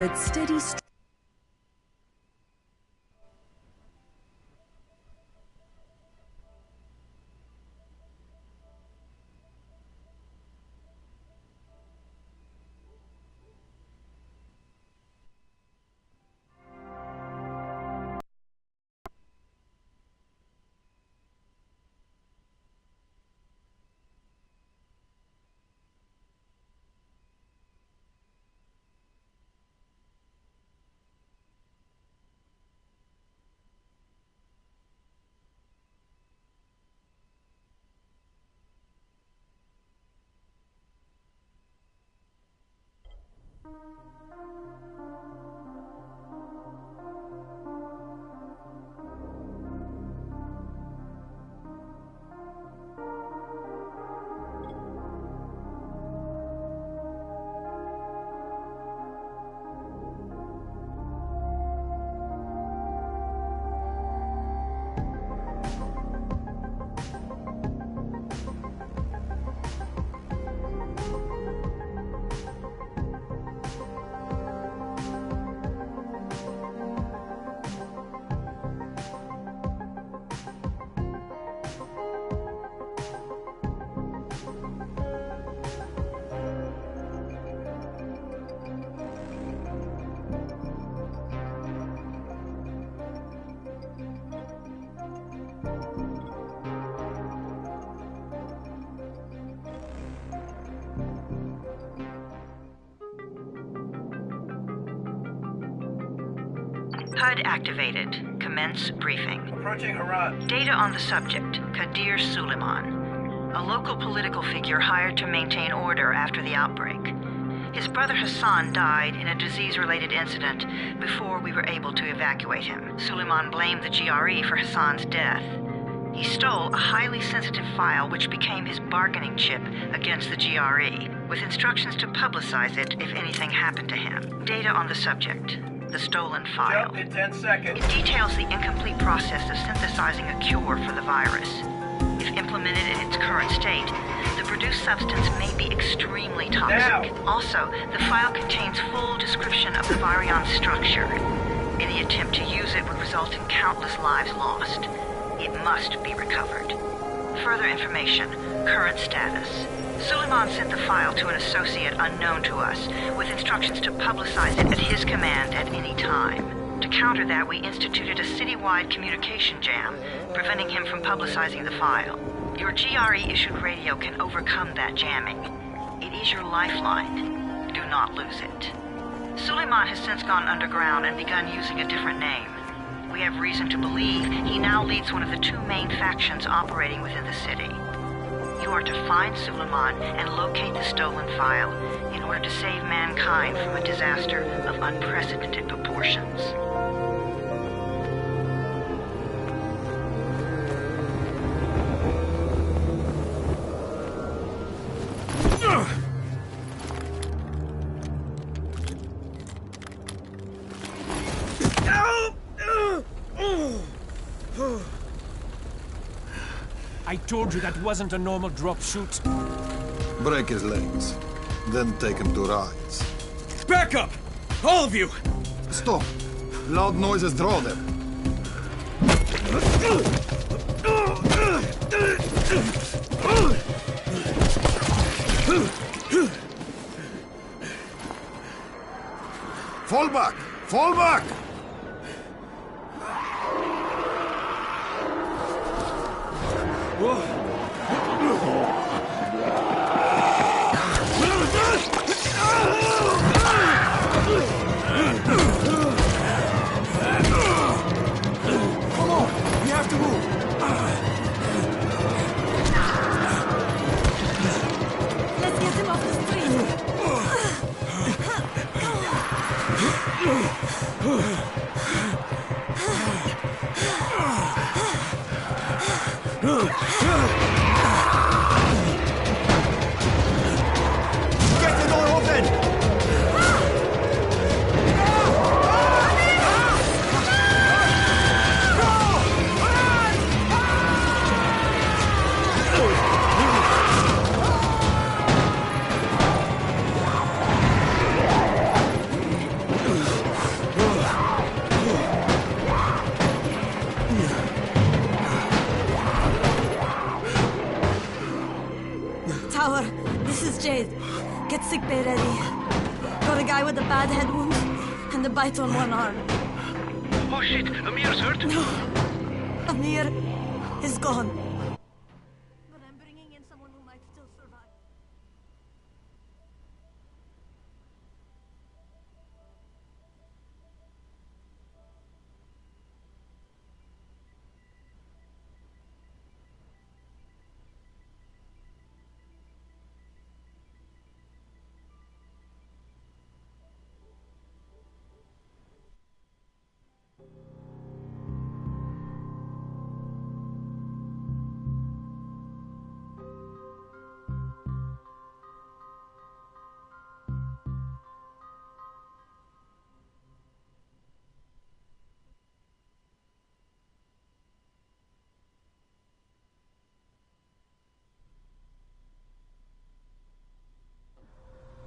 But steady. HUD activated. Commence briefing. Approaching Harad. Data on the subject, Kadir Suleiman, a local political figure hired to maintain order after the outbreak. His brother Hassan died in a disease-related incident before we were able to evacuate him. Suleiman blamed the GRE for Hassan's death. He stole a highly sensitive file which became his bargaining chip against the GRE, with instructions to publicize it if anything happened to him. Data on the subject, the stolen file. Jump in 10 seconds. It details the incomplete process of synthesizing a cure for the virus. If implemented in its current state, the produced substance may be extremely toxic. Now. Also, the file contains full description of the virion's structure. Any attempt to use it would result in countless lives lost. It must be recovered. Further information, current status. Suleiman sent the file to an associate unknown to us, with instructions to publicize it at his command at any time. To counter that, we instituted a citywide communication jam, preventing him from publicizing the file. Your GRE-issued radio can overcome that jamming. It is your lifeline. Do not lose it. Suleiman has since gone underground and begun using a different name. We have reason to believe he now leads one of the two main factions operating within the city. You are to find Suleiman and locate the stolen file in order to save mankind from a disaster of unprecedented proportions. I told you that wasn't a normal drop shoot. Break his legs, then take him to rides. Back up! All of you! Stop! Loud noises draw them. Fall back! Fall back! Come on! We have to move! Let's get him off the Get the door open! Sick bay ready. Got a guy with a bad head wound and a bite on one arm. Oh shit, Amir's hurt? No. Amir is gone. But I'm bringing in someone who might still survive.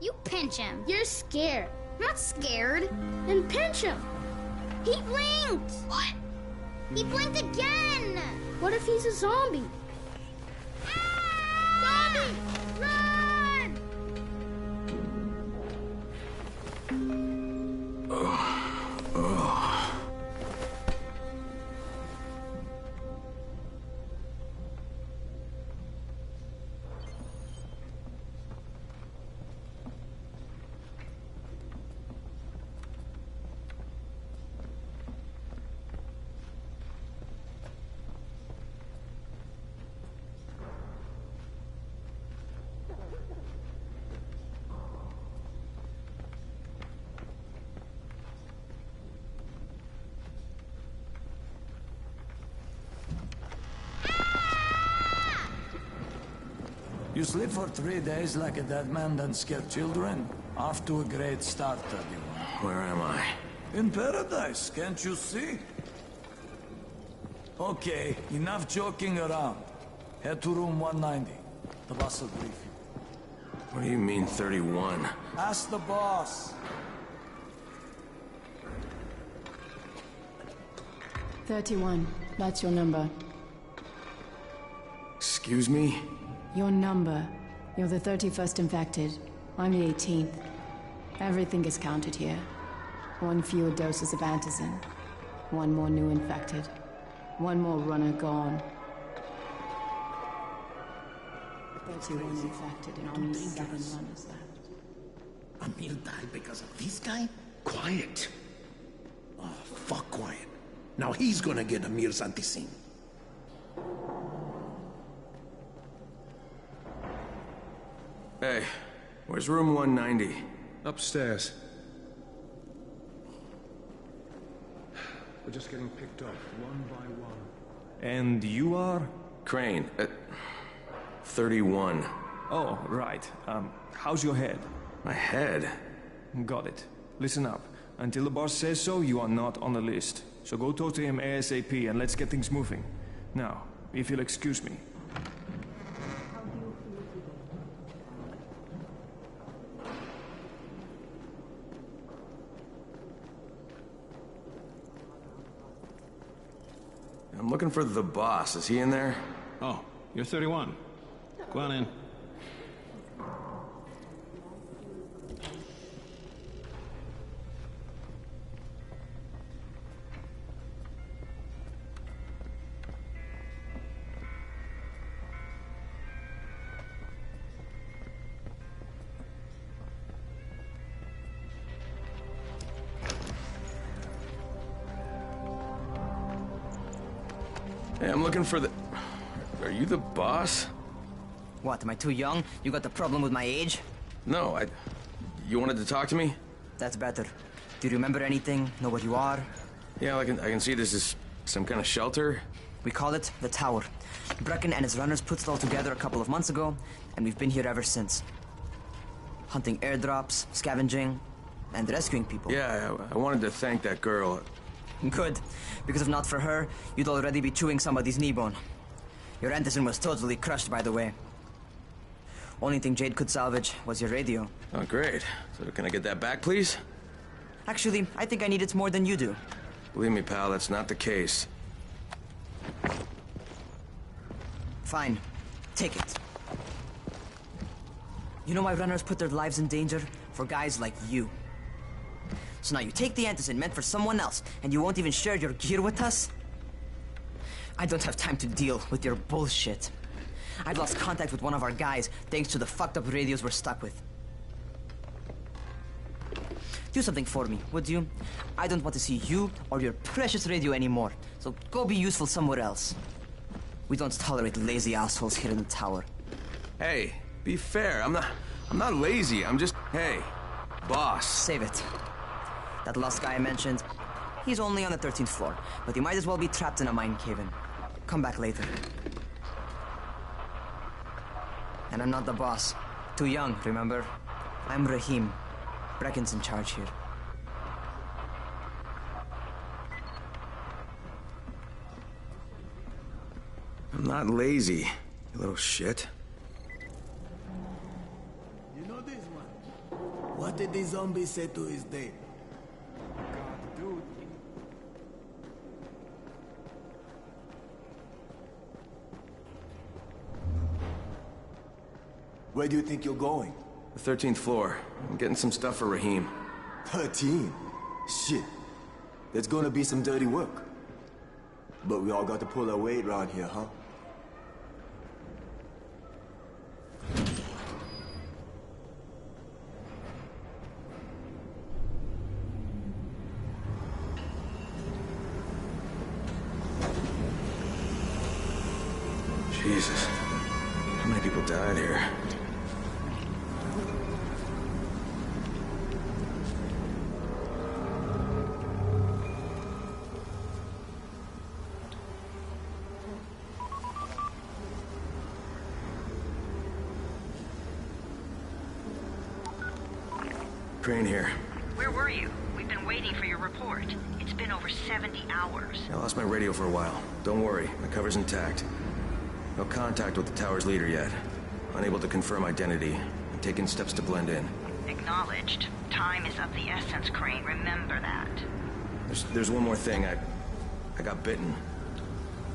You pinch him. You're scared. I'm not scared. Then pinch him. He blinked. What? He blinked again. What if he's a zombie? Ah! Zombie! Run! You sleep for 3 days like a dead man, then scare children? Off to a great start, everyone. Where am I? In paradise, can't you see? Okay, enough joking around. Head to room 190. The boss will brief you. What do you mean, 31? Ask the boss. 31. That's your number. Excuse me? Your number. You're the 31st infected. I'm the 18th. Everything is counted here. 1 fewer doses of antizin. 1 more new infected. 1 more runner gone. 31 infected and only 7 runners left. Amir died because of this guy? Quiet. Oh, fuck quiet. Now he's gonna get Amir's antizin. Hey, where's room 190? Upstairs. We're just getting picked up, one by one. And you are? Crane, 31. Oh, right. How's your head? My head? Got it. Listen up. Until the boss says so, you are not on the list. So go talk to him ASAP and let's get things moving. Now, if you'll excuse me. I'm looking for the boss. Is he in there? Oh, you're 31. Go on in. Hey, I'm looking for the... Are you the boss? What, am I too young? You got the problem with my age? No, You wanted to talk to me? That's better. Do you remember anything? Know what you are? Yeah, I can see this is some kind of shelter. We call it the Tower. Brecken and his runners put it all together a couple of months ago, and we've been here ever since. Hunting airdrops, scavenging, and rescuing people. Yeah, I wanted to thank that girl. Good, because if not for her, you'd already be chewing somebody's knee bone. Your antizin was totally crushed, by the way. Only thing Jade could salvage was your radio. Oh, great. So can I get that back, please? Actually, I think I need it more than you do. Believe me, pal, that's not the case. Fine. Take it. You know why runners put their lives in danger? For guys like you. So now you take the Antizin meant for someone else, and you won't even share your gear with us? I don't have time to deal with your bullshit. I've lost contact with one of our guys thanks to the fucked up radios we're stuck with. Do something for me, would you? I don't want to see you or your precious radio anymore, so go be useful somewhere else. We don't tolerate lazy assholes here in the tower. Hey, be fair. I'm not lazy. I'm just... Hey, boss. Save it. That last guy I mentioned, he's only on the 13th floor, but he might as well be trapped in a mine cave-in. Come back later. And I'm not the boss. Too young, remember? I'm Rahim. Brecken's in charge here. I'm not lazy, you little shit. You know this one? What did the zombie say to his date? God, dude. Where do you think you're going? The 13th floor. I'm getting some stuff for Rahim. 13? Shit. There's gonna be some dirty work. But we all got to pull our weight around here, huh? Jesus. How many people died here? Crane here. Where were you? We've been waiting for your report. It's been over 70 hours. I lost my radio for a while. Don't worry, my cover's intact. No contact with the tower's leader yet. Unable to confirm identity. I'm taking steps to blend in. Acknowledged. Time is of the essence, Crane. Remember that. There's one more thing. I got bitten.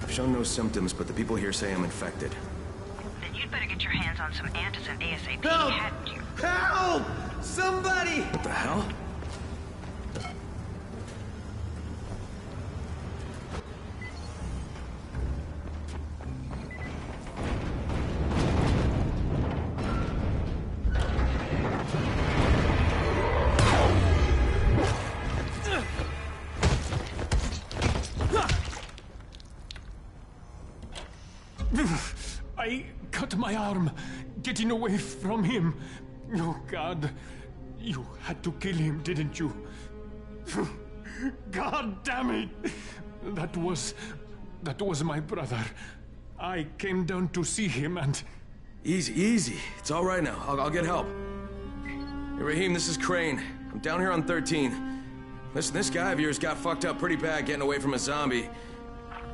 I've shown no symptoms, but the people here say I'm infected. Then you'd better get your hands on some Antizin ASAP, Help! hadn't you? Help! Somebody! What the hell? I cut my arm getting away from him. Oh, God. You had to kill him, didn't you? God damn it! That was my brother. I came down to see him and... Easy, easy. It's all right now. I'll get help. Hey, Rahim, this is Crane. I'm down here on 13. Listen, this guy of yours got fucked up pretty bad getting away from a zombie.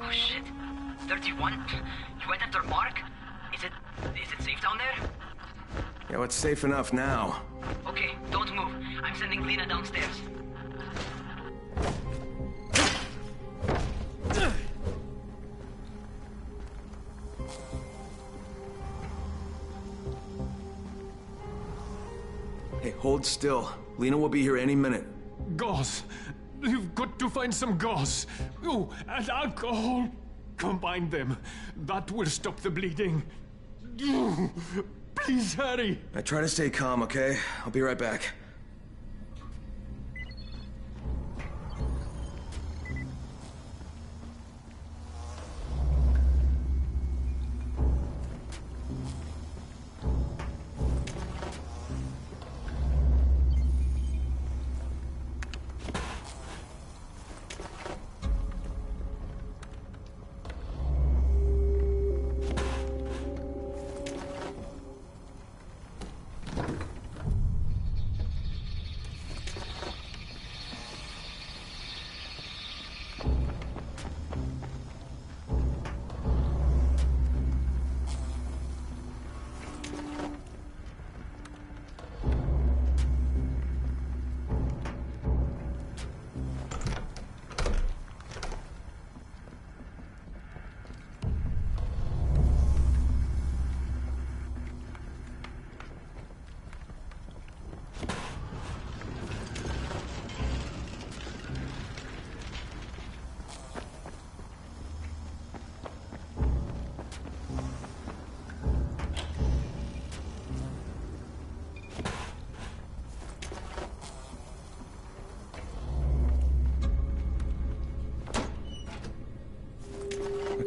Oh, shit. 31? You went after Mark? Is it safe down there? Yeah, well, it's safe enough now. Okay, don't move. I'm sending Lena downstairs. Hey, hold still. Lena will be here any minute. Gauze. You've got to find some gauze. Oh, and alcohol. Combine them. That will stop the bleeding. Please hurry. I try to stay calm, okay? I'll be right back.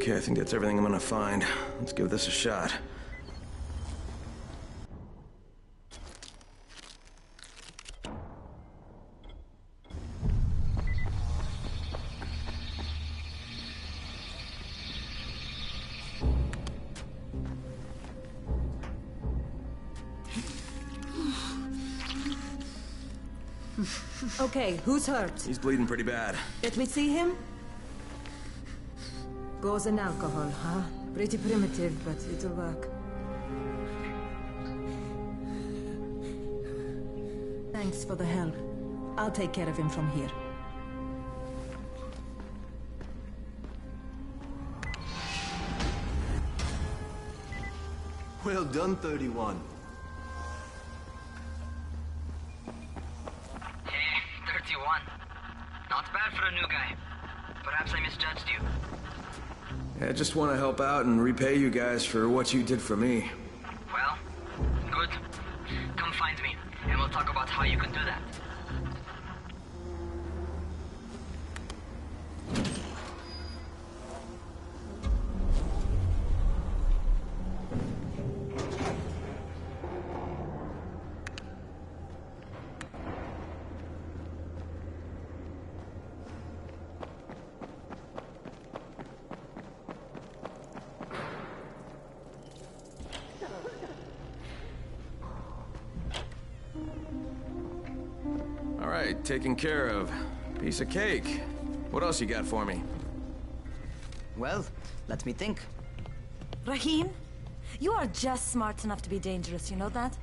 Okay, I think that's everything I'm gonna find. Let's give this a shot. Okay, who's hurt? He's bleeding pretty bad. Let me see him. Gauze and alcohol, huh? Pretty primitive, but it'll work. Thanks for the help. I'll take care of him from here. Well done, 31. Hey, 31. Not bad for a new guy. Perhaps I misjudged you. I just want to help out and repay you guys for what you did for me. Well, good. Come find me, and we'll talk about how you can do that. All right, taken care of. Piece of cake. What else you got for me? Well, let me think. Rahim, you are just smart enough to be dangerous, you know that?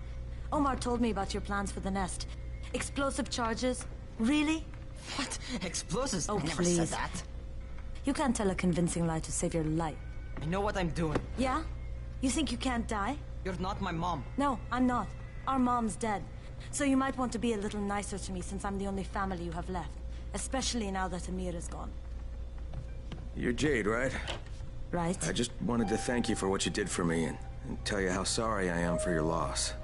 Omar told me about your plans for the nest. Explosive charges? Really? What? Explosives? Oh, I never please. said that. You can't tell a convincing lie to save your life. I know what I'm doing. Yeah? You think you can't die? You're not my mom. No, I'm not. Our mom's dead. So you might want to be a little nicer to me since I'm the only family you have left. Especially now that Amir is gone. You're Jade, right? Right. I just wanted to thank you for what you did for me and tell you how sorry I am for your loss.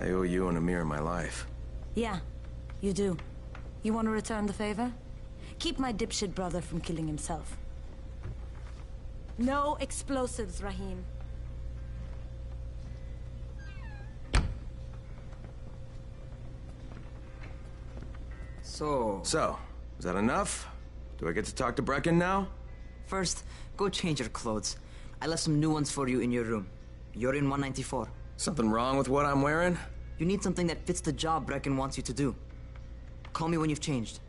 I owe you and Amir my life. Yeah, you do. You want to return the favor? Keep my dipshit brother from killing himself. No explosives, Rahim. So, is that enough? Do I get to talk to Brecken now? first, go change your clothes. I left some new ones for you in your room. You're in 194. Something wrong with what I'm wearing? You need something that fits the job Brecken wants you to do. Call me when you've changed.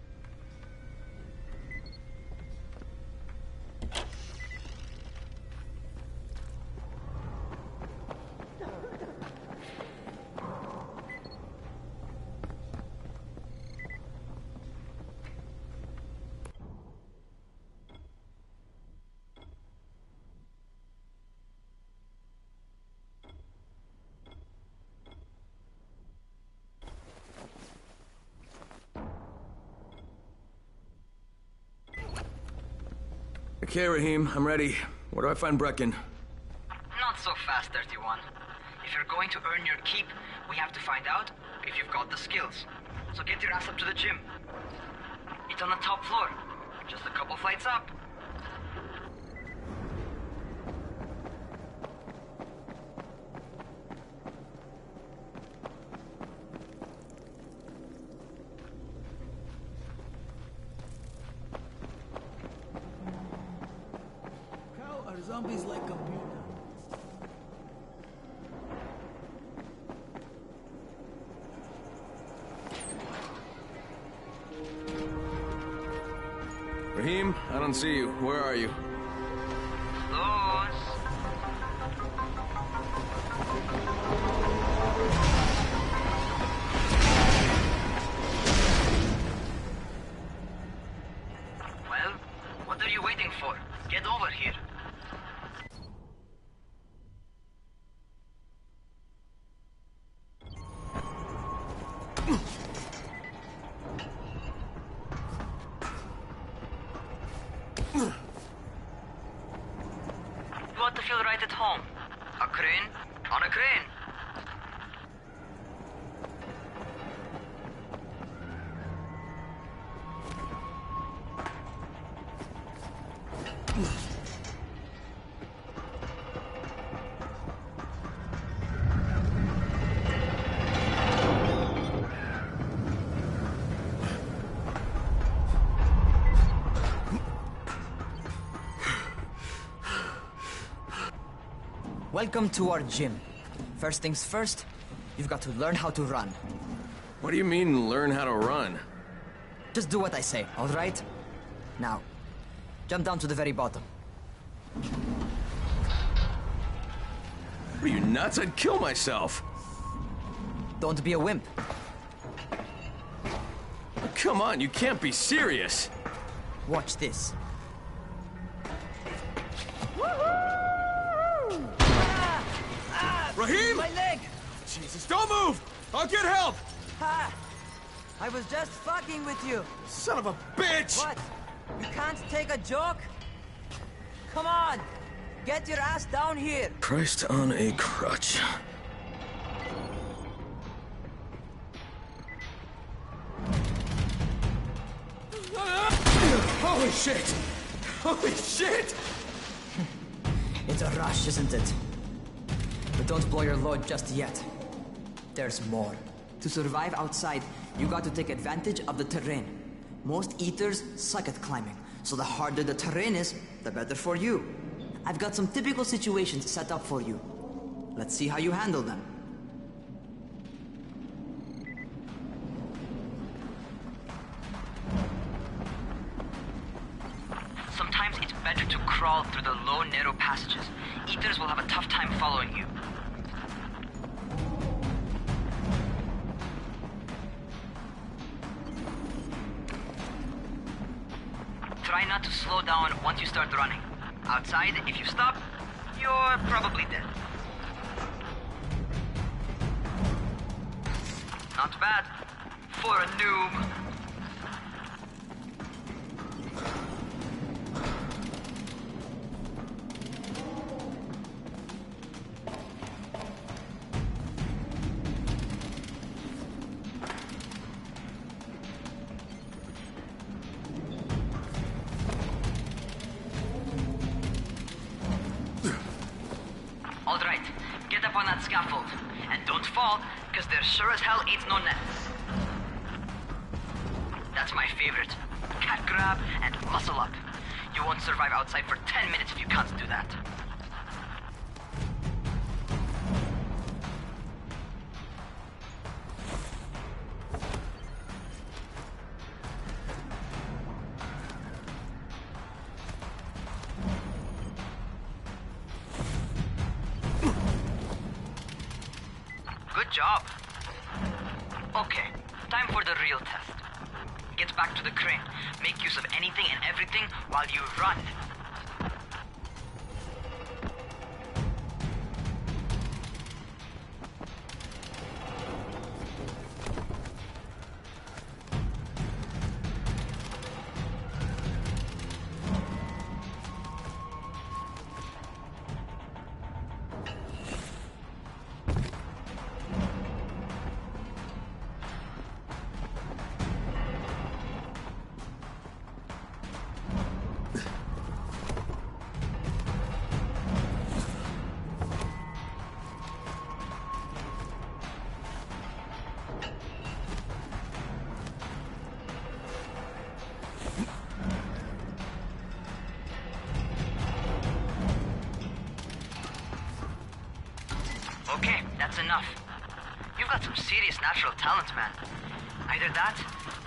Okay, Rahim, I'm ready. Where do I find Brecken? Not so fast, 31. If you're going to earn your keep, we have to find out if you've got the skills. So get your ass up to the gym. It's on the top floor. Just a couple flights up. How are zombies like computers? Rahim, I don't see you. Where are you? Those. Well, what are you waiting for? Get over here. You ought to feel right at home. A crane on a crane. Welcome to our gym. First things first, you've got to learn how to run. What do you mean, learn how to run? Just do what I say, all right? Now, jump down to the very bottom. Are you nuts? I'd kill myself. Don't be a wimp. Come on, you can't be serious. Watch this. Rahim! My leg! Jesus, don't move! I'll get help! Ha! I was just fucking with you. Son of a bitch! What? You can't take a joke? Come on! Get your ass down here! Christ on a crutch. Holy shit! Holy shit! It's a rush, isn't it? But don't blow your load just yet. There's more. To survive outside, you got to take advantage of the terrain. Most eaters suck at climbing, so the harder the terrain is, the better for you. I've got some typical situations set up for you. Let's see how you handle them. Sometimes it's better to crawl through the low, narrow passages. Eaters will have a tough time following you. Try not to slow down once you start running. Outside, if you stop, you're probably dead. Not bad for a noob. All right, get up on that scaffold. And don't fall, because there sure as hell ain't no nets. That's my favorite. Cat grab and muscle up. You won't survive outside for 10 minutes if you can't do that. Good job. Okay, time for the real test. Get back to the crane. Make use of anything and everything while you run. Okay, that's enough. You've got some serious natural talent, man. Either that,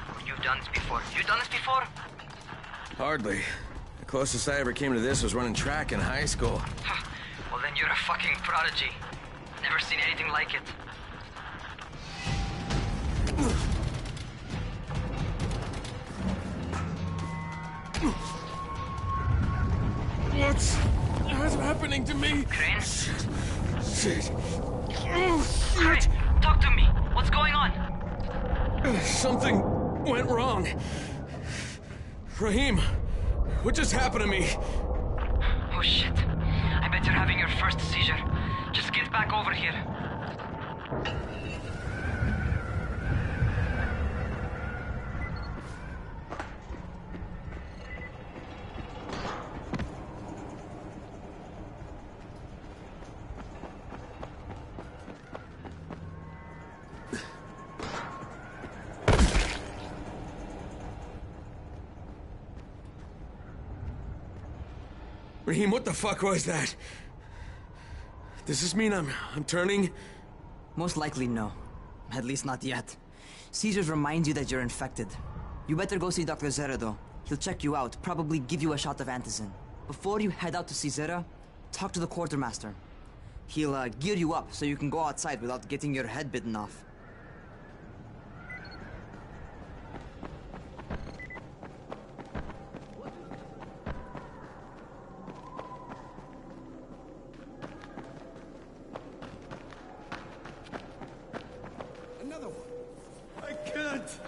or you've done this before. You done this before? Hardly. The closest I ever came to this was running track in high school. Well, then you're a fucking prodigy. Never seen anything like it. What's happening to me? Crane? Shit. Crane, talk to me. What's going on? Something went wrong. Rahim, what just happened to me? Oh shit. I bet you're having your first seizure. Just get back over here. Rahim, what the fuck was that? Does this mean I'm turning? Most likely no. At least not yet. Caesars reminds you that you're infected. You better go see Dr. Zera though. He'll check you out, probably give you a shot of antizin. Before you head out to see Zera, talk to the quartermaster. He'll gear you up so you can go outside without getting your head bitten off. Another one. I can't.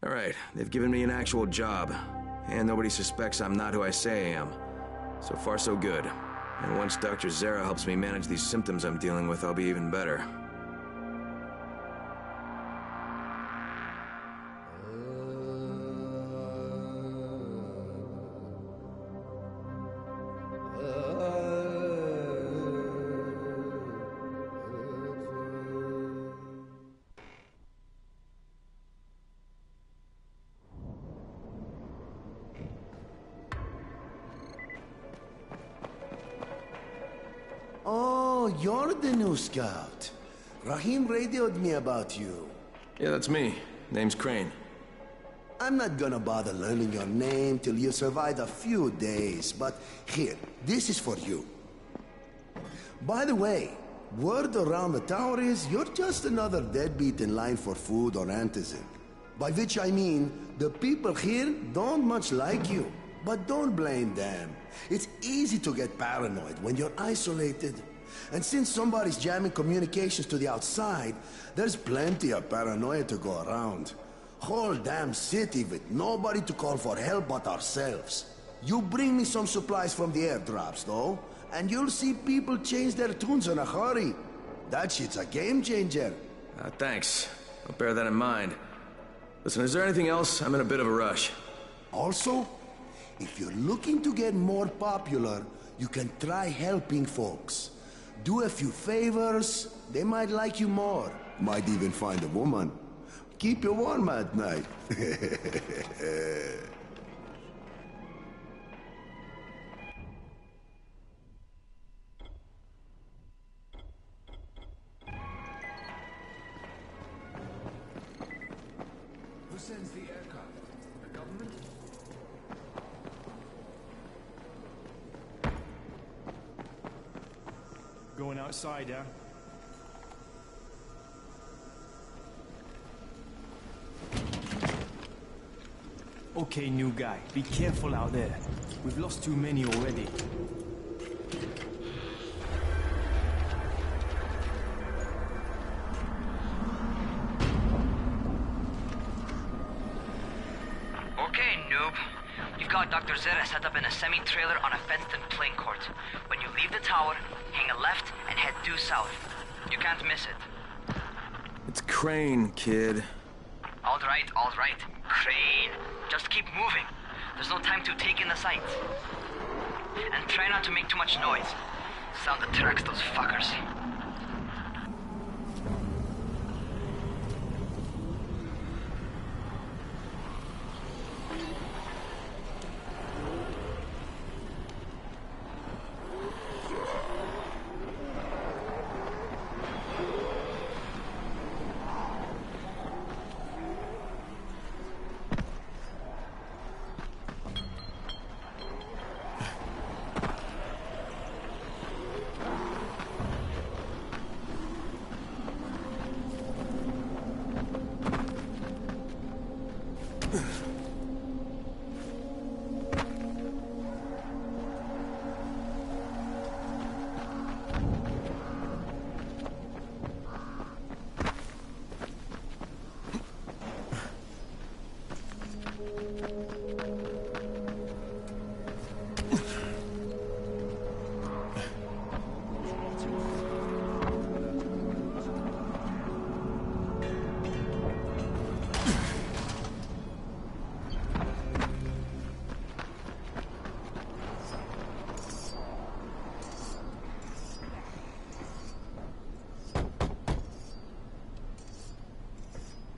All right, they've given me an actual job. And nobody suspects I'm not who I say I am. So far, so good. And once Dr. Zera helps me manage these symptoms I'm dealing with, I'll be even better. Oh, you're the new scout. Rahim radioed me about you. Yeah, that's me. Name's Crane. I'm not gonna bother learning your name till you survive a few days, but here, this is for you. By the way, word around the tower is you're just another deadbeat in line for food or antizin. By which I mean, the people here don't much like you. But don't blame them. It's easy to get paranoid when you're isolated. And since somebody's jamming communications to the outside, there's plenty of paranoia to go around. Whole damn city with nobody to call for help but ourselves. You bring me some supplies from the airdrops, though, and you'll see people change their tunes in a hurry. That shit's a game changer. Thanks. I'll bear that in mind. Listen, is there anything else? I'm in a bit of a rush. Also, if you're looking to get more popular, you can try helping folks. Do a few favors, they might like you more. Might even find a woman. Keep you warm at night. Who sends the aircraft? The government? Going outside, yeah? Okay, new guy. Be careful out there. We've lost too many already. Okay, noob. You've got Dr. Zera set up in a semi-trailer on a fenced-in playing court. When you leave the tower, hang a left and head due south. You can't miss it. It's Crane, kid. All right. Crane. Just keep moving. There's no time to take in the sights. And try not to make too much noise. Sound attracts those fuckers.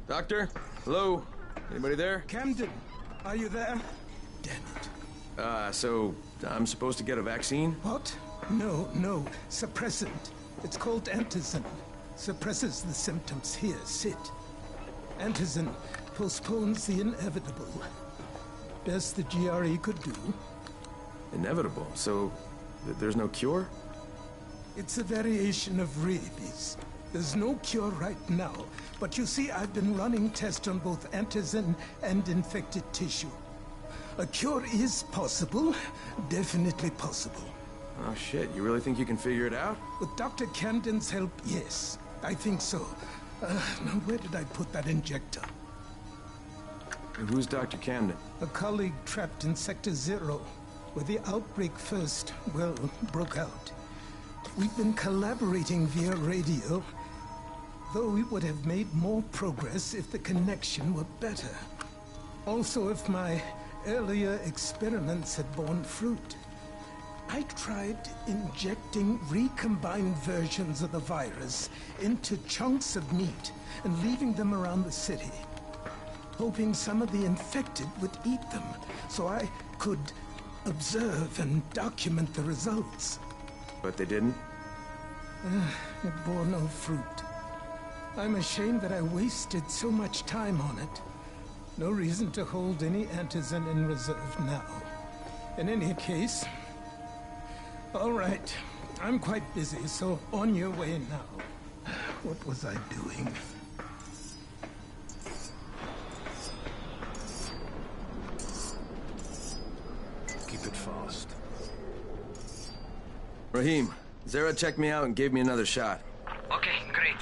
Doctor? Hello? Anybody there? Camden, are you there? Damn it. So I'm supposed to get a vaccine? What? No. Suppressant. It's called Antizin. Suppresses the symptoms. Here, sit. Antizin postpones the inevitable. Best the GRE could do. Inevitable? So there's no cure? It's a variation of rabies. There's no cure right now, but you see, I've been running tests on both Antizin and infected tissue. A cure is possible, definitely possible. Oh shit, you really think you can figure it out? With Dr. Camden's help, yes. I think so. Now where did I put that injector? Who's Dr. Camden? A colleague trapped in Sector Zero, where the outbreak first, well, broke out. We've been collaborating via radio, though we would have made more progress if the connection were better. Also, if my earlier experiments had borne fruit. I tried injecting recombined versions of the virus into chunks of meat and leaving them around the city, hoping some of the infected would eat them so I could observe and document the results. But they didn't? It bore no fruit. I'm ashamed that I wasted so much time on it. No reason to hold any Antizin in reserve now. In any case, all right. I'm quite busy, so on your way now. What was I doing? Keep it fast. Rahim, Zere checked me out and gave me another shot. Okay, great.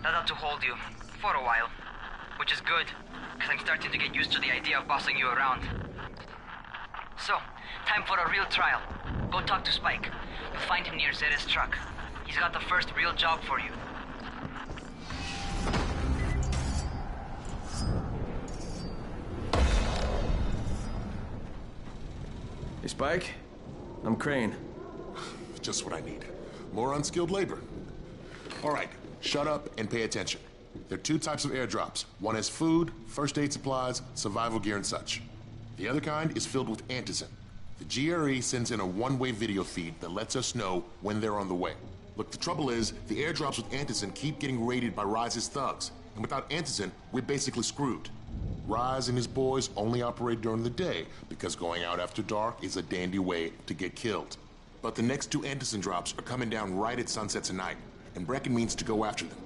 That ought to hold you. For a while. Which is good, because I'm starting to get used to the idea of bossing you around. So, time for a real trial. Go talk to Spike. You'll find him near Zere's truck. He's got the first real job for you. Hey, Spike. I'm Crane. Just what I need. More unskilled labor. All right, shut up and pay attention. There are two types of airdrops. One has food, first aid supplies, survival gear, and such. The other kind is filled with Antizin. The GRE sends in a one-way video feed that lets us know when they're on the way. Look, the trouble is, the airdrops with Antizin keep getting raided by Rise's thugs. And without Antizin, we're basically screwed. Rise and his boys only operate during the day because going out after dark is a dandy way to get killed. But the next two Antizin drops are coming down right at sunset tonight, and Brecken means to go after them.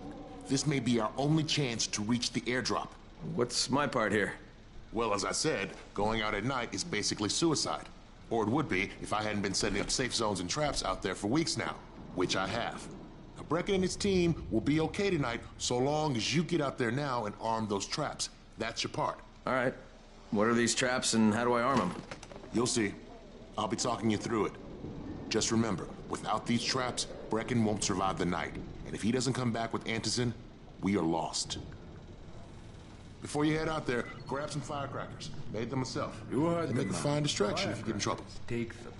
This may be our only chance to reach the airdrop. What's my part here? Well, as I said, going out at night is basically suicide. Or it would be if I hadn't been setting up safe zones and traps out there for weeks now, which I have. Now, Brecken and his team will be okay tonight so long as you get out there now and arm those traps. That's your part. All right. What are these traps and how do I arm them? You'll see. I'll be talking you through it. Just remember, without these traps, Brecken won't survive the night. And if he doesn't come back with Antizin, we are lost. Before you head out there, grab some firecrackers. Made them myself. You heard They make a fine distraction if you get in trouble. Take them.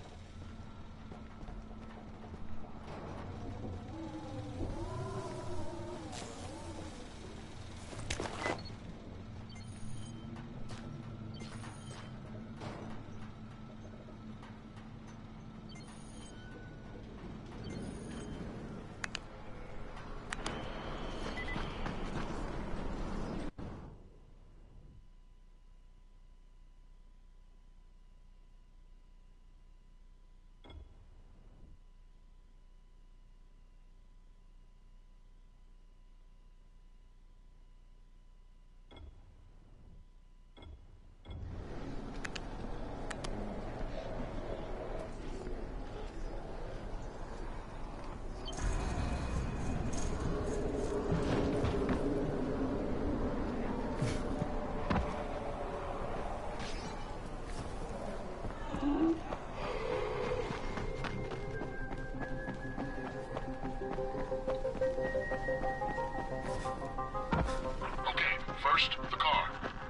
First, the car.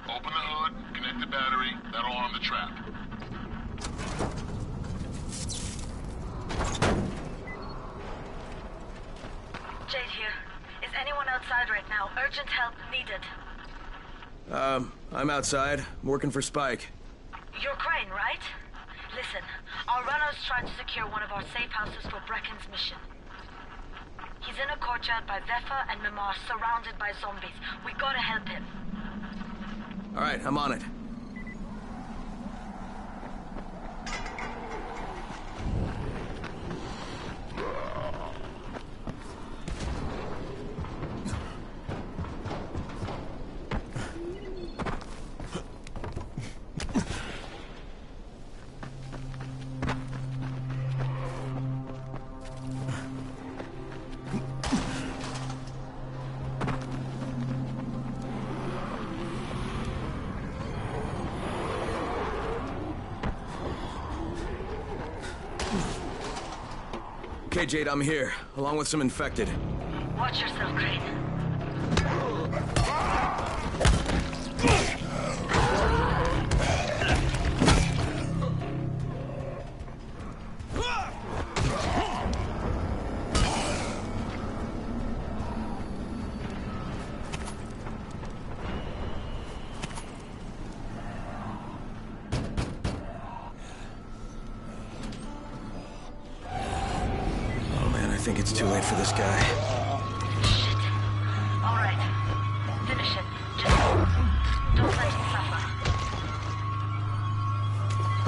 Open the hood, connect the battery, that'll arm the trap. Jade here. Is anyone outside right now? Urgent help needed. I'm outside. I'm working for Spike. You're Crane, right? Listen, our runner's trying to secure one of our safe houses for Brecken's mission. He's in a courtyard by Vefa and Mimar, surrounded by zombies. We gotta help him. Alright, I'm on it. Okay, Jade, I'm here, along with some infected. Watch yourself, Crane. I think it's too late for this guy. Shit. All right. Finish it. Just don't let him suffer.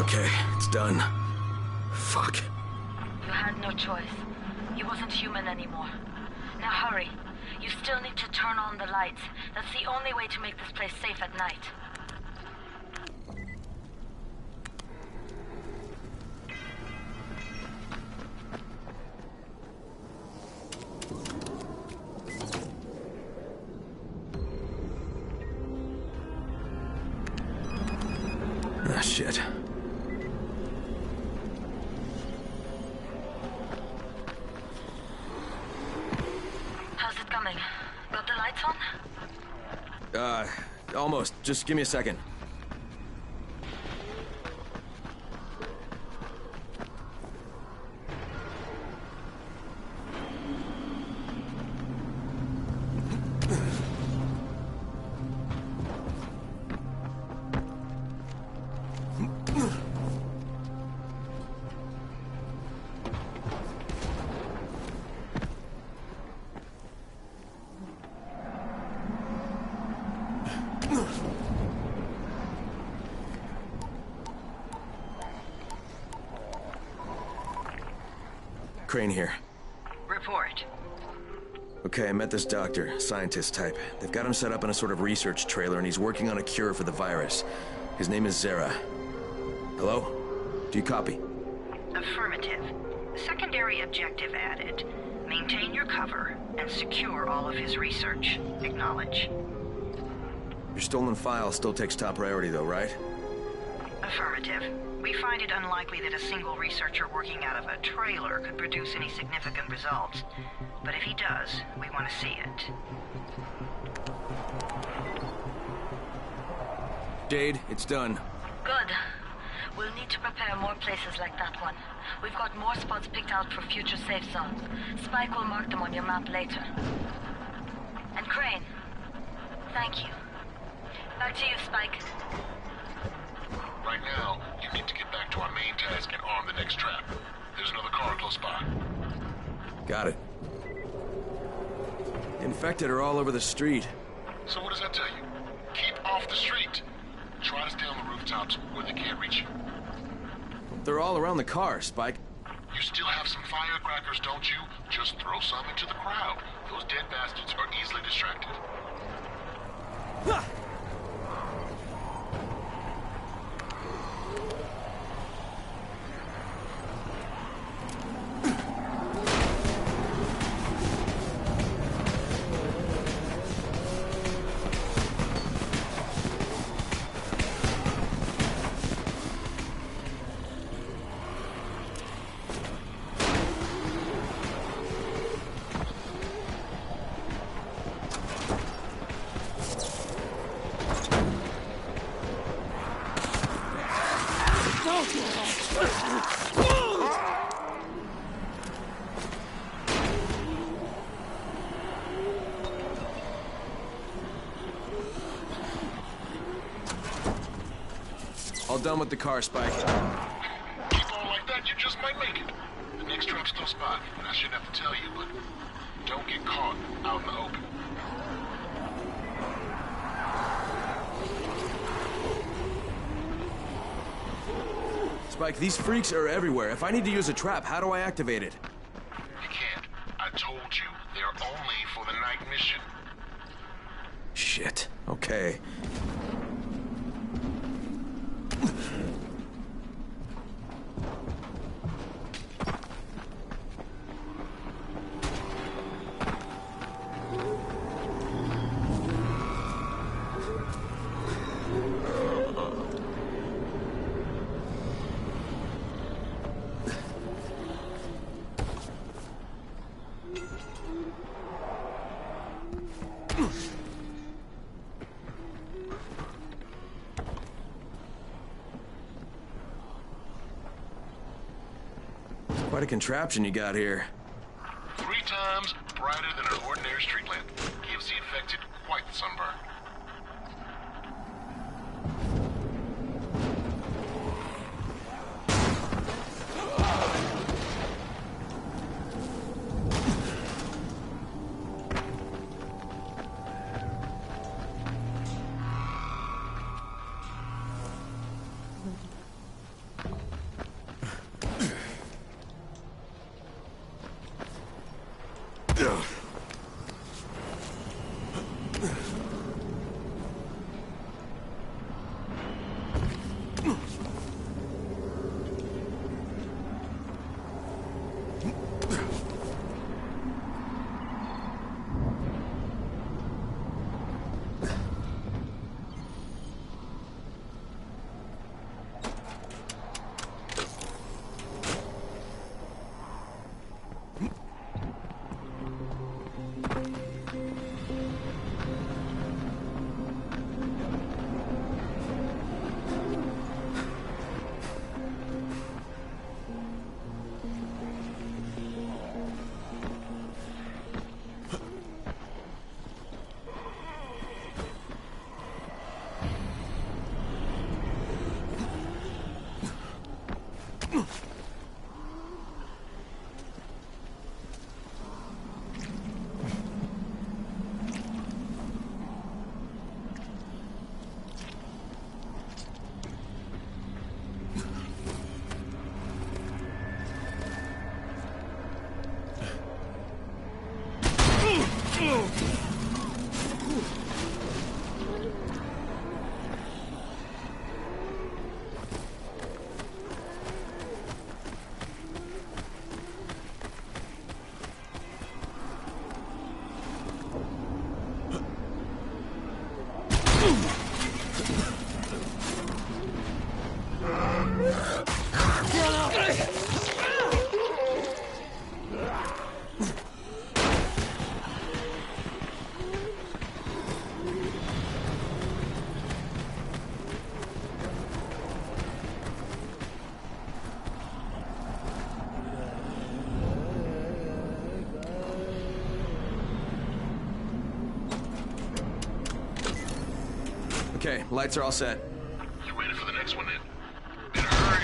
Okay, it's done. Fuck. You had no choice. He wasn't human anymore. Now hurry. You still need to turn on the lights. That's the only way to make this place safe at night. Ah, shit. How's it coming? Got the lights on? Almost. Just give me a second. Crane here. Report. Okay, I met this doctor, scientist type. They've got him set up in a sort of research trailer, and he's working on a cure for the virus. His name is Zere. Hello? Do you copy? Affirmative. Secondary objective added. Maintain your cover and secure all of his research. Acknowledge. Your stolen file still takes top priority, though, right? Affirmative. We find it unlikely that a single researcher working out of a trailer could produce any significant results. But if he does, we want to see it. Jade, it's done. Good. We'll need to prepare more places like that one. We've got more spots picked out for future safe zones. Spike will mark them on your map later. And Crane, thank you. Back to you, Spike. Right now, you need to get back to our main task and arm the next trap. There's another car close by. Got it. Infected are all over the street. So what does that tell you? Keep off the street. Try to stay on the rooftops where they can't reach you. They're all around the car, Spike. You still have some firecrackers, don't you? Just throw some into the crowd. Those dead bastards are easily distracted. All done with the car, Spike. Keep on like that, you just might make it. The next trap's close by, and I shouldn't have to tell you, but don't get caught out in the open. Spike, these freaks are everywhere. If I need to use a trap, how do I activate it? You can't. I told you, they're only for the night mission. Shit. Okay. Quite a contraption you got here. 3 times brighter than an ordinary street lamp. Gives the infected quite the sunburn. Okay, lights are all set. You ready for the next one then? Better hurry.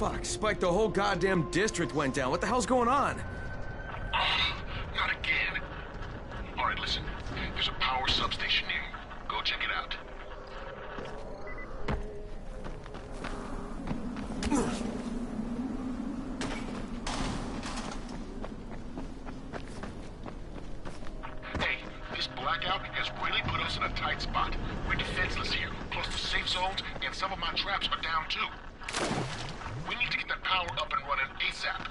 Fuck, Spike, the whole goddamn district went down. What the hell's going on? Not again. All right, listen. There's a power substation near you. Go check it out. Hey, this blackout has really put us in a tight spot. We're defenseless here, close to safe zones, and some of my traps are down too. We need to get that power up and running ASAP.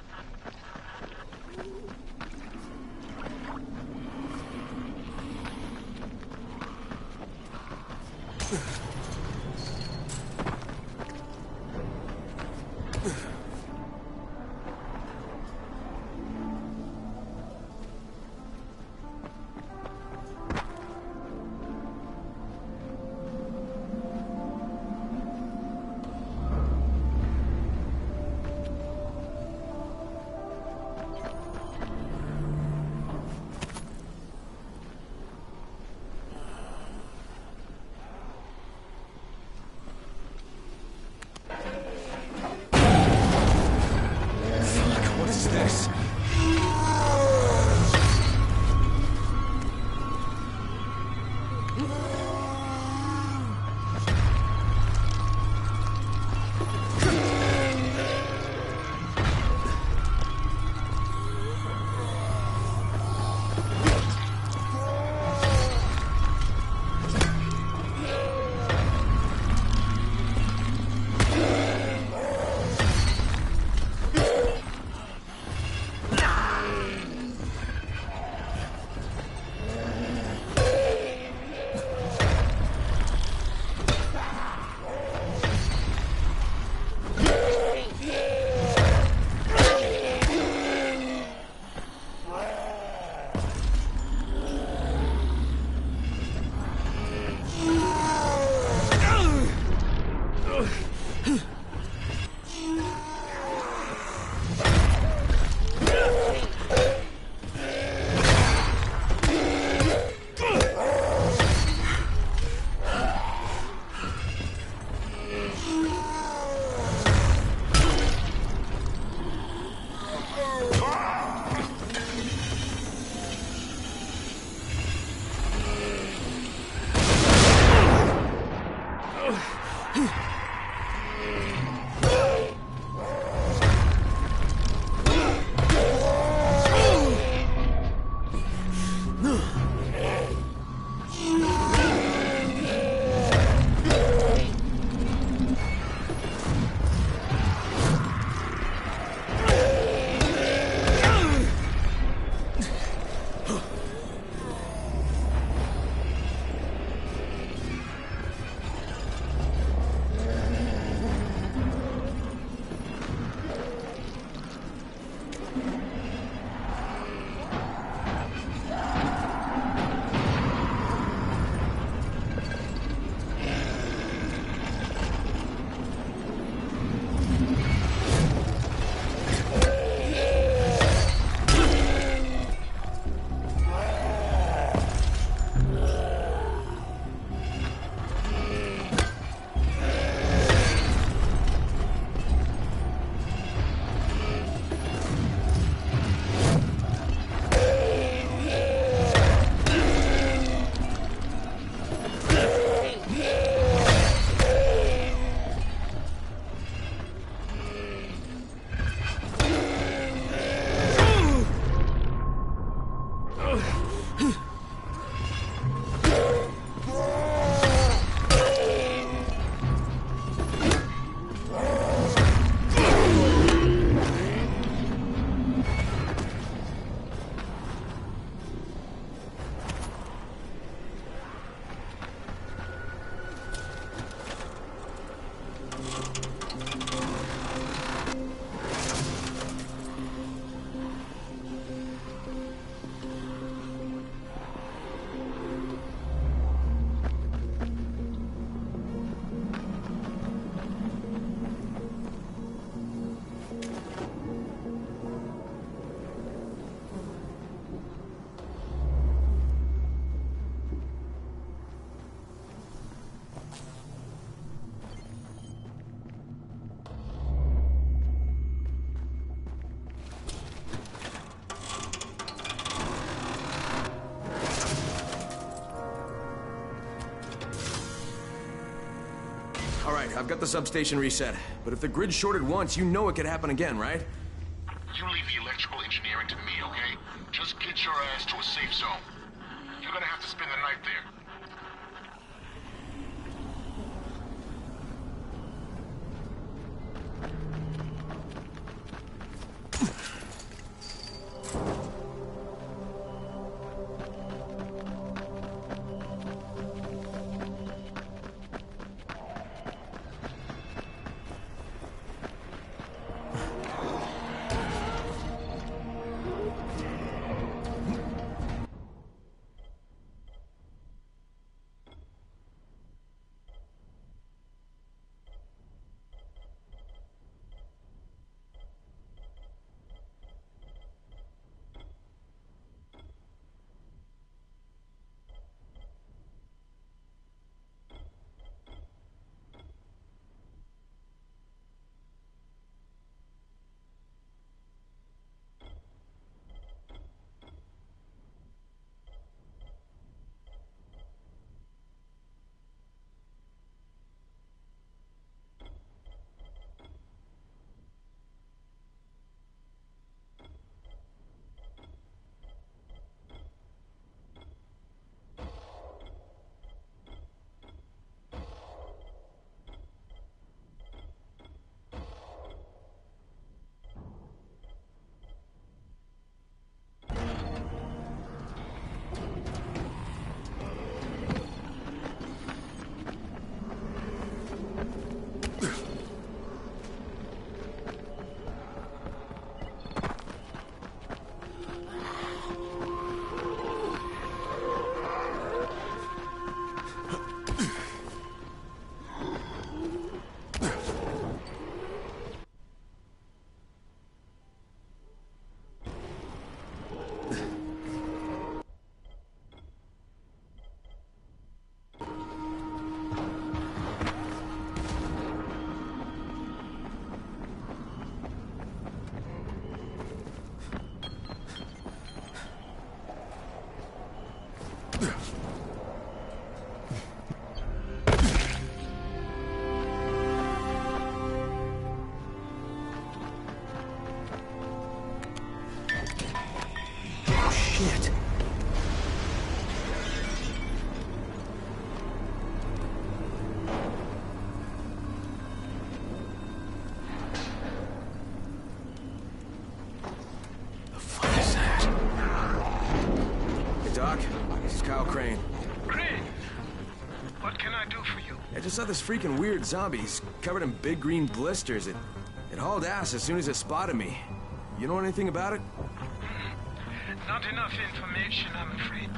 What is this? All right, I've got the substation reset. But if the grid shorted once, you know it could happen again, right? You leave the electrical engineering to me, okay? Just get your ass to a safe zone. You're gonna have to spend the night there. Crane. Crane? What can I do for you? I just saw this freaking weird zombie. He's covered in big green blisters. It hauled ass as soon as it spotted me. You know anything about it? Not enough information, I'm afraid.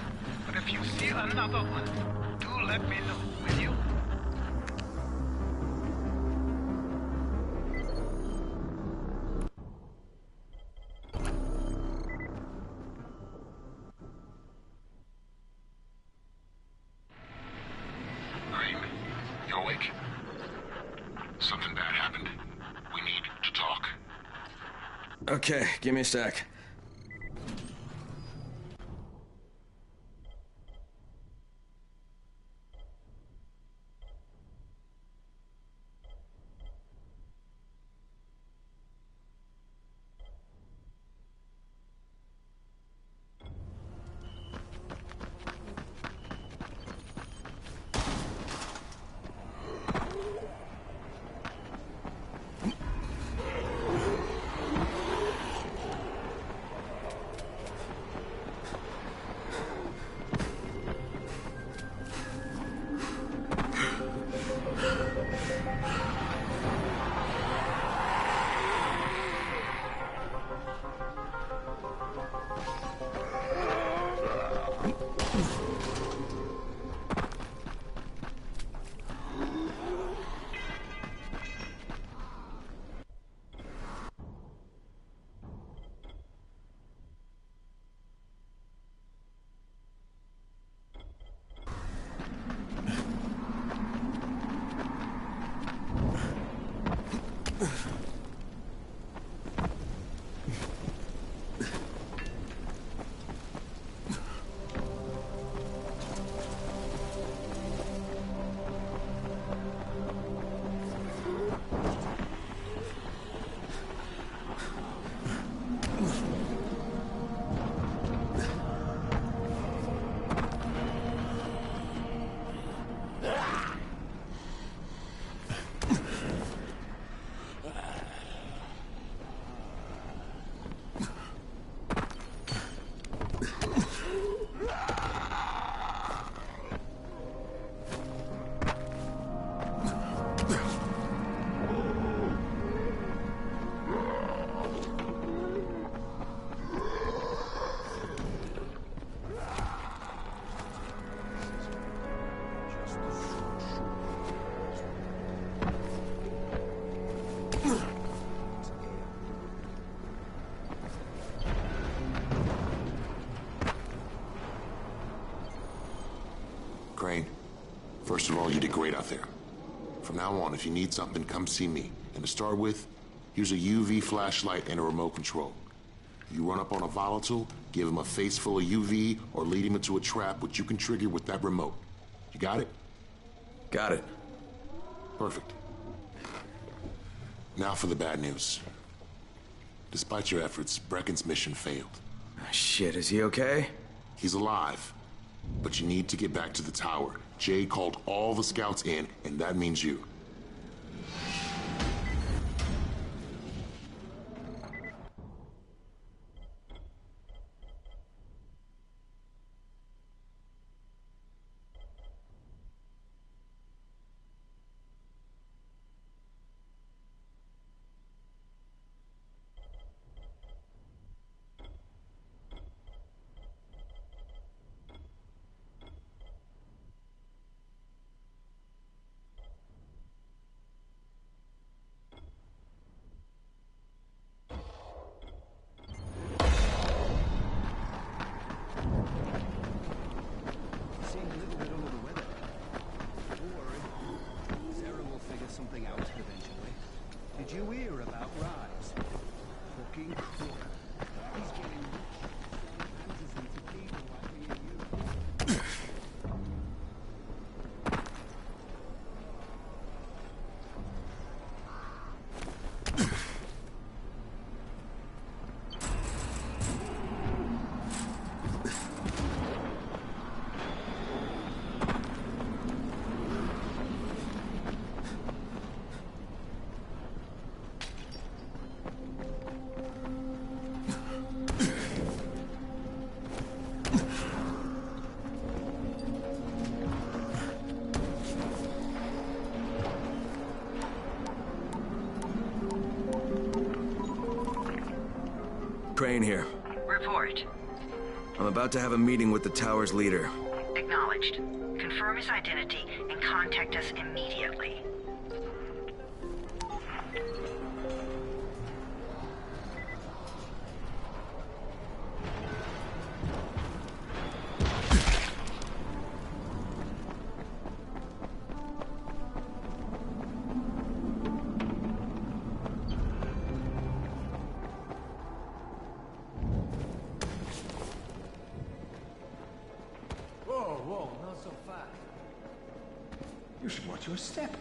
But if you see another one, do let me know, will you? Okay, give me a sec. Crane, first of all, you did great out there. From now on, if you need something, come see me. And to start with, here's a UV flashlight and a remote control. You run up on a volatile, give him a face full of UV, or lead him into a trap which you can trigger with that remote. You got it? Got it. Perfect. Now for the bad news. Despite your efforts, Brecken's mission failed. Shit, is he okay? He's alive. But you need to get back to the tower. Jade called all the scouts in, and that means you. Crane here. Report. I'm about to have a meeting with the tower's leader. Acknowledged. Confirm his identity and contact us immediately. Whoa, not so fast. You should watch your step.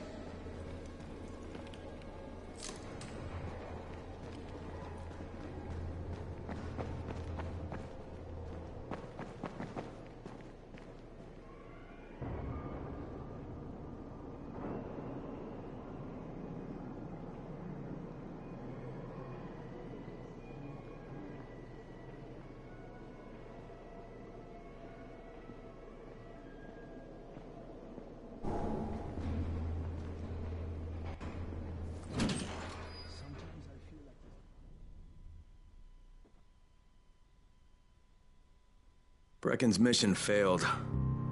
Brecken's mission failed.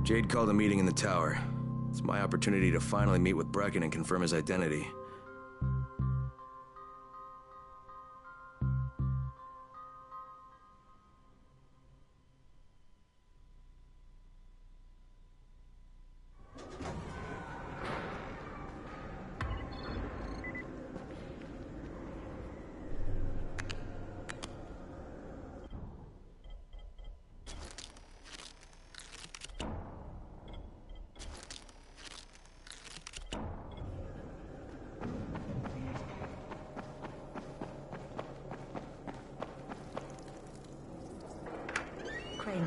Jade called a meeting in the tower. It's my opportunity to finally meet with Brecken and confirm his identity. Crane.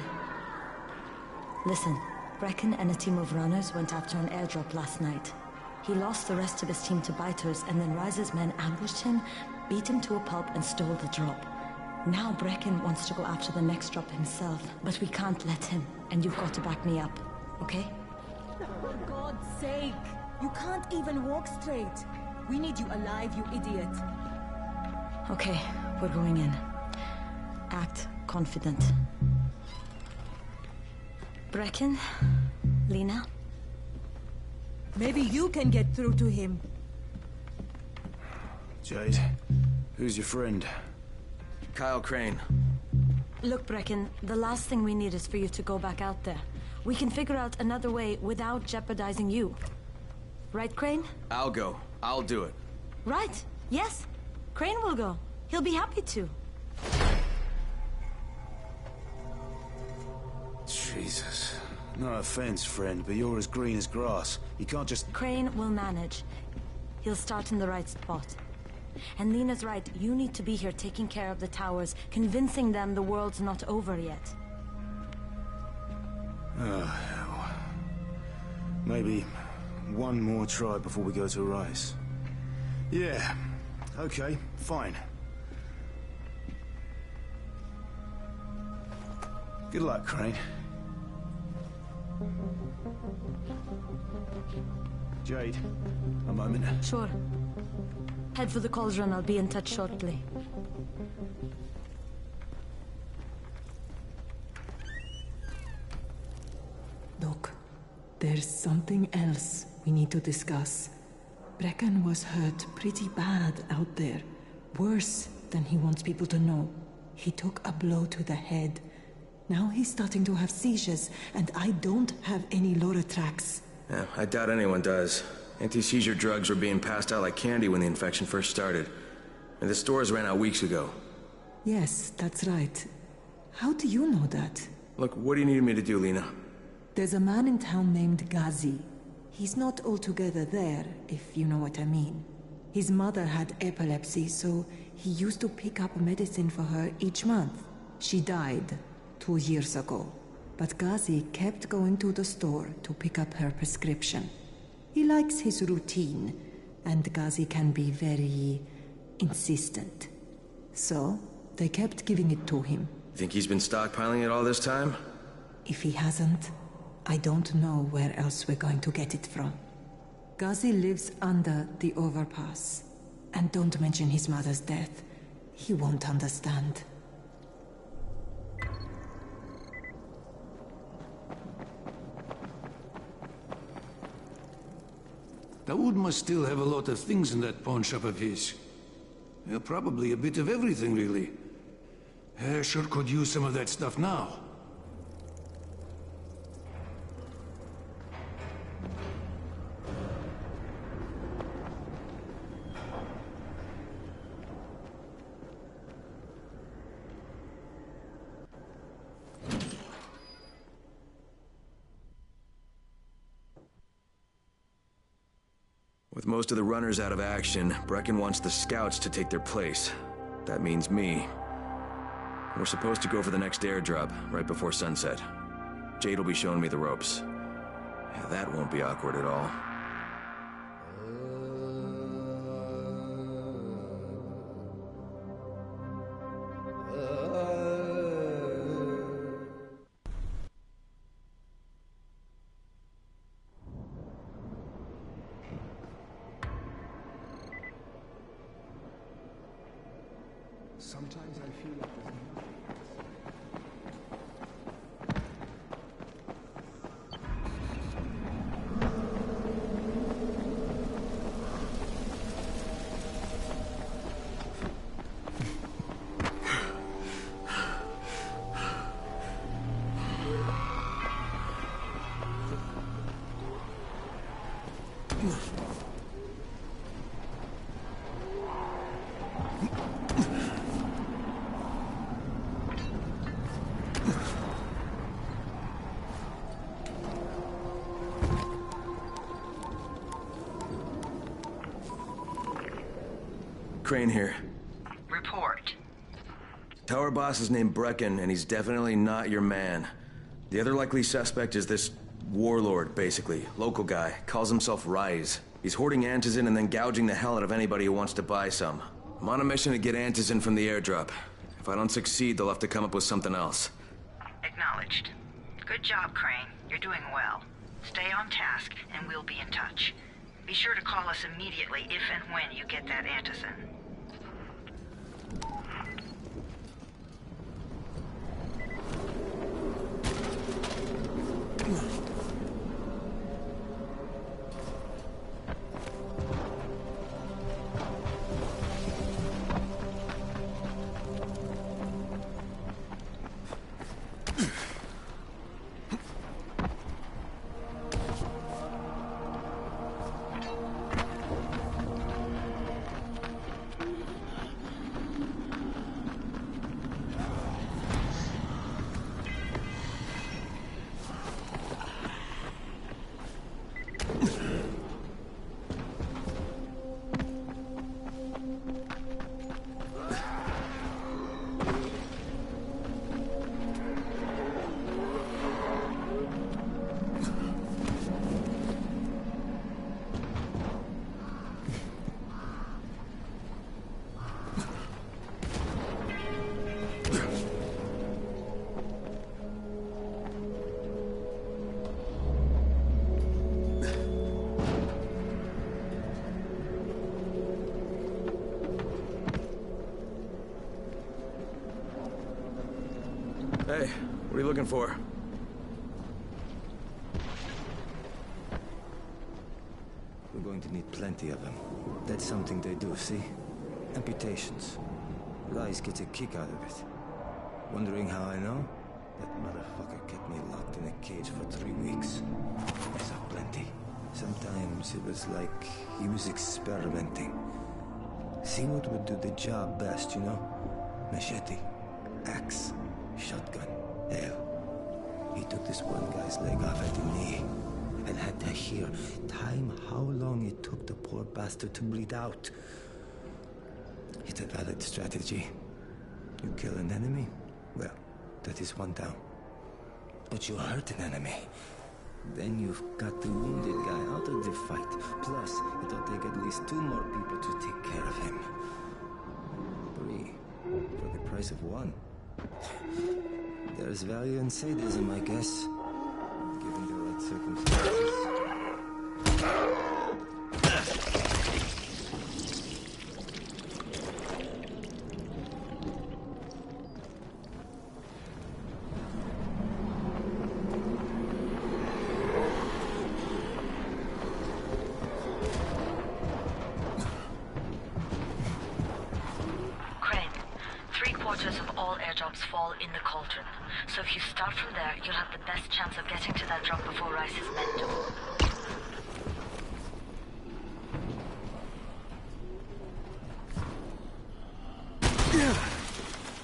Listen, Brecken and a team of runners went after an airdrop last night. He lost the rest of his team to biters, and then Rise's men ambushed him, beat him to a pulp, and stole the drop. Now Brecken wants to go after the next drop himself, but we can't let him, and you've got to back me up, okay? For God's sake! You can't even walk straight. We need you alive, you idiot. Okay, we're going in. Act confident. Brecken? Lena? Maybe you can get through to him. Jade, who's your friend? Kyle Crane. Look, Brecken, the last thing we need is for you to go back out there. We can figure out another way without jeopardizing you. Right, Crane? I'll go. I'll do it. Right. Yes. Crane will go. He'll be happy to. Jesus. No offense, friend, but you're as green as grass. You can't just... Crane will manage. He'll start in the right spot. And Lena's right. You need to be here taking care of the towers, convincing them the world's not over yet. Oh, hell. Maybe one more try before we go to Rise. Yeah. Okay, fine. Good luck, Crane. Jade, a moment. Sure. Head for the cauldron. I'll be in touch shortly. Look, there's something else we need to discuss. Brecken was hurt pretty bad out there. Worse than he wants people to know. He took a blow to the head. Now he's starting to have seizures, and I don't have any Loratrax. Yeah, I doubt anyone does. Anti-seizure drugs were being passed out like candy when the infection first started. And the stores ran out weeks ago. Yes, that's right. How do you know that? Look, what do you need me to do, Lena? There's a man in town named Ghazi. He's not altogether there, if you know what I mean. His mother had epilepsy, so he used to pick up medicine for her each month. She died 2 years ago, but Ghazi kept going to the store to pick up her prescription. He likes his routine, and Ghazi can be very insistent. So, they kept giving it to him. You think he's been stockpiling it all this time? If he hasn't, I don't know where else we're going to get it from. Ghazi lives under the overpass. And don't mention his mother's death. He won't understand. Daoud must still have a lot of things in that pawn shop of his. Well, probably a bit of everything, really. I sure could use some of that stuff now. With most of the runners out of action, Brecken wants the scouts to take their place. That means me. We're supposed to go for the next airdrop, right before sunset. Jade will be showing me the ropes. Yeah, that won't be awkward at all. Sometimes I feel like there's nothing. Crane here. Report. Tower boss is named Brecken, and he's definitely not your man. The other likely suspect is this warlord, basically. Local guy. Calls himself Rise. He's hoarding Antizin and then gouging the hell out of anybody who wants to buy some. I'm on a mission to get Antizin from the airdrop. If I don't succeed, they'll have to come up with something else. Acknowledged. Good job, Crane. You're doing well. Stay on task, and we'll be in touch. Be sure to call us immediately if and when you get that Antizin. Hey, what are you looking for? We're going to need plenty of them. That's something they do, see? Amputations. Rais gets a kick out of it. Wondering how I know? That motherfucker kept me locked in a cage for 3 weeks. I saw plenty. Sometimes it was like he was experimenting. See what would do the job best, you know? Machete, axe, shotgun. Hell, he took this one guy's leg off at the knee and had to hear time how long it took the poor bastard to bleed out. It's a valid strategy. You kill an enemy, well, that is one down. But you hurt an enemy, then you've got the wounded guy out of the fight. Plus, it'll take at least 2 more people to take care of him. 3 for the price of 1. There's value in sadism, I guess, given the right circumstances. Of all airdrops fall in the cauldron. So if you start from there, you'll have the best chance of getting to that drop before Rice's men do.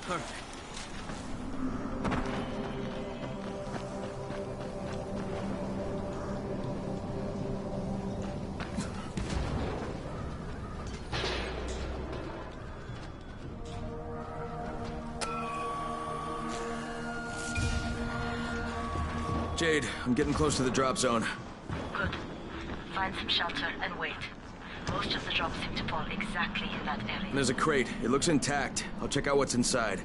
All right. Jade, I'm getting close to the drop zone. Good. Find some shelter and wait. Most of the drops seem to fall exactly in that area. There's a crate. It looks intact. I'll check out what's inside.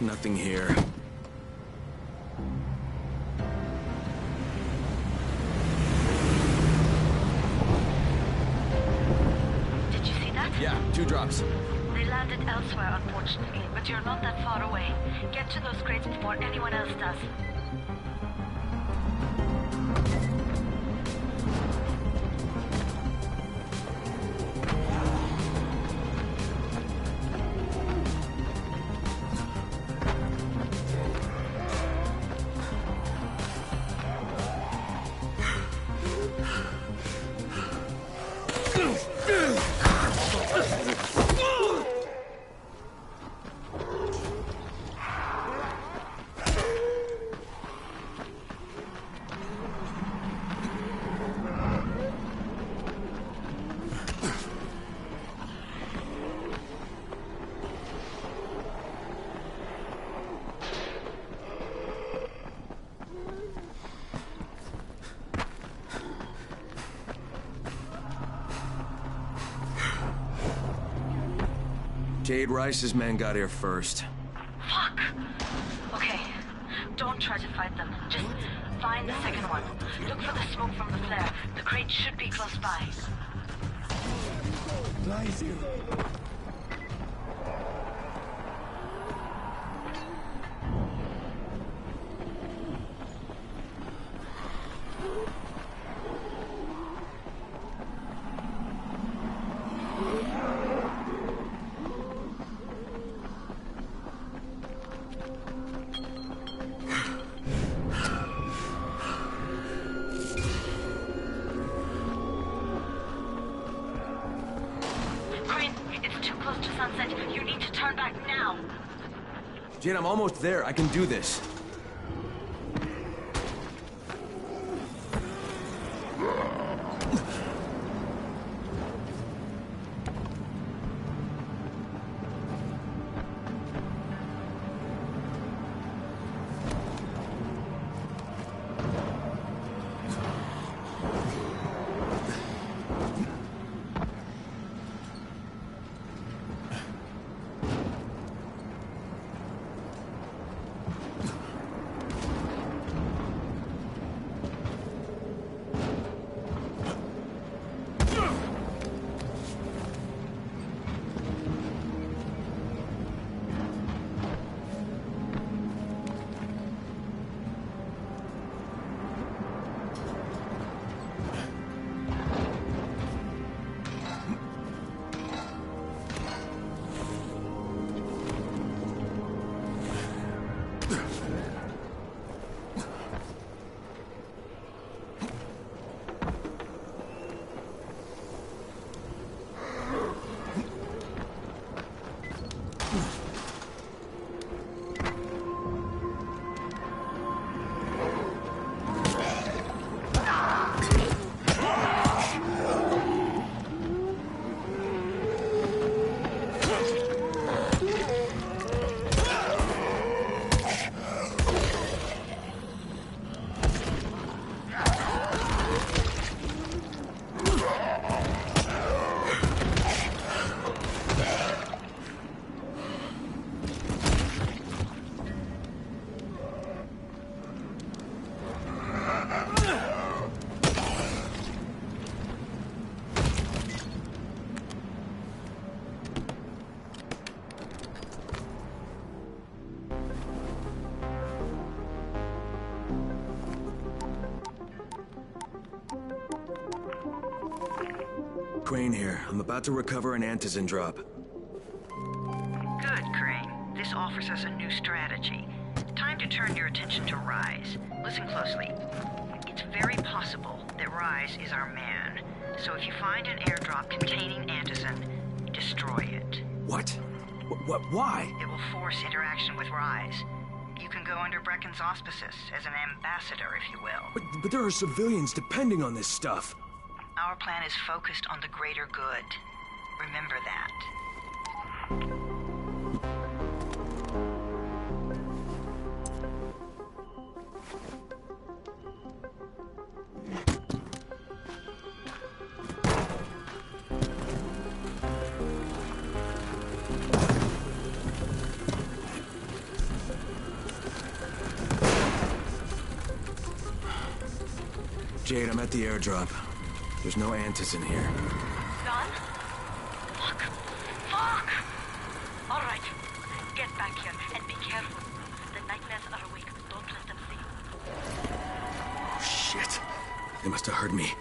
Nothing here. Did you see that? Yeah, 2 drops. They landed elsewhere, unfortunately, but you're not that far away. Get to those crates before anyone else does. Jade Rice's men got here first. Fuck! Okay, don't try to fight them. Just find the second one. Look for the smoke from the flare. The crate should be close by. Lies here. Jade, I'm almost there. I can do this. Crane here. I'm about to recover an Antizin drop. Good, Crane. This offers us a new strategy. Time to turn your attention to Rise. Listen closely. It's very possible that Rise is our man. So if you find an airdrop containing Antizin, destroy it. What? Why? It will force interaction with Rise. You can go under Brecken's auspices as an ambassador, if you will. But there are civilians depending on this stuff. Our plan is focused on the greater good. Remember that. Jade, I'm at the airdrop. There's no Antizin here. None? Fuck. Fuck! All right. Get back here and be careful. The nightmares are awake. Don't let them see you. Oh, shit. They must have heard me.